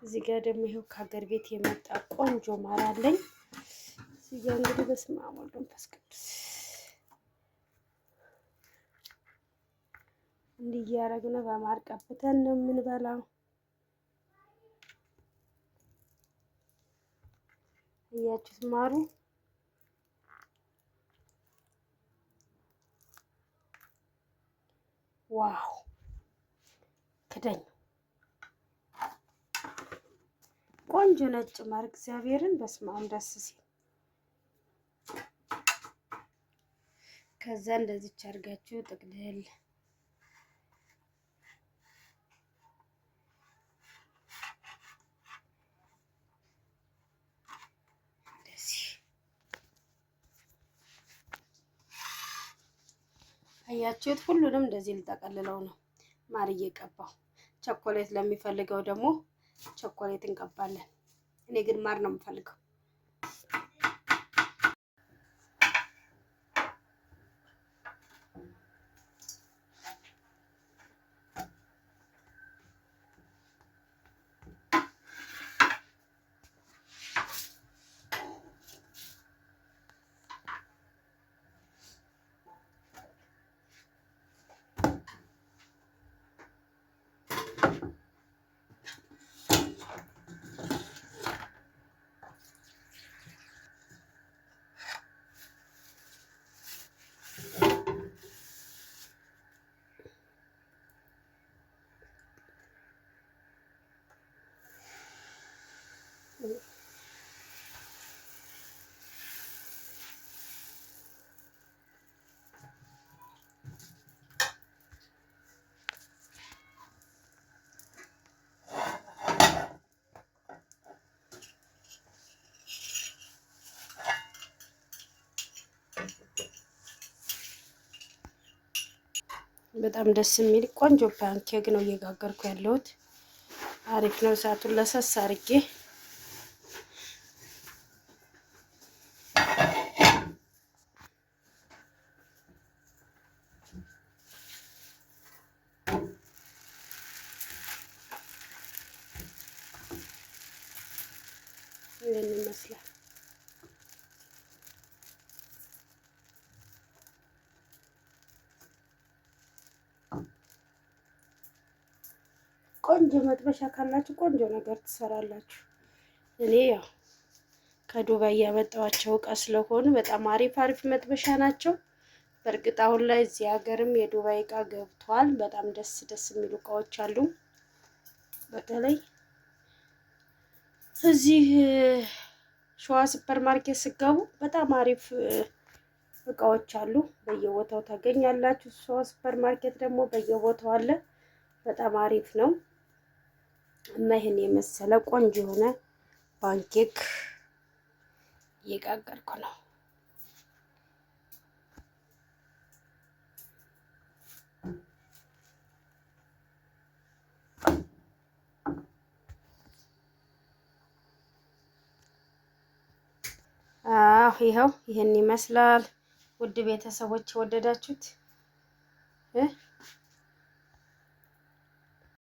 እዚህ ጋር ደግሞ ይሄው ከሀገር ቤት የመጣ ቆንጆ ማር አለኝ። እዚህ ጋር እንግዲህ በስመ አብ ወወልድ ወመንፈስ ቅዱስ እንዲህ እያደረግን በማር ቀብተን ነው የምንበላው። እያችሁት ማሩ ዋው ክደኝ ቆንጆ ነጭ ማር እግዚአብሔርን በስመ አብ ደስ ሲል ከዛ እንደዚች አድርጋችሁ ጥቅልል አያችሁት? ሁሉንም እንደዚህ ልጠቀልለው ነው ማር እየቀባው። ቸኮሌት ለሚፈልገው ደግሞ ቸኮሌት እንቀባለን። እኔ ግን ማር ነው የምፈልገው። በጣም ደስ የሚል ቆንጆ ፓንኬክ ነው እየጋገርኩ ያለሁት። አሪፍ ነው። እሳቱን ለሰስ አድርጌ ይሄን ይመስላል። ቆንጆ መጥበሻ ካላችሁ ቆንጆ ነገር ትሰራላችሁ። እኔ ያው ከዱባይ ያመጣኋቸው እቃ ስለሆኑ በጣም አሪፍ መጥበሻ ናቸው። በእርግጥ አሁን ላይ እዚህ ሀገርም የዱባይ እቃ ገብቷል። በጣም ደስ የሚሉ እቃዎች አሉ። በተለይ እዚህ ሸዋ ሱፐር ማርኬት ስገቡ በጣም አሪፍ እቃዎች አሉ። በየቦታው ታገኛላችሁ። ሸዋ ሱፐር ማርኬት ደግሞ በየቦታው አለ። በጣም አሪፍ ነው እና ይሄን የመሰለ ቆንጆ የሆነ ፓንኬክ እየጋገርኩ ነው። ይኸው ይሄን ይመስላል። ውድ ቤተሰቦች ወደዳችሁት?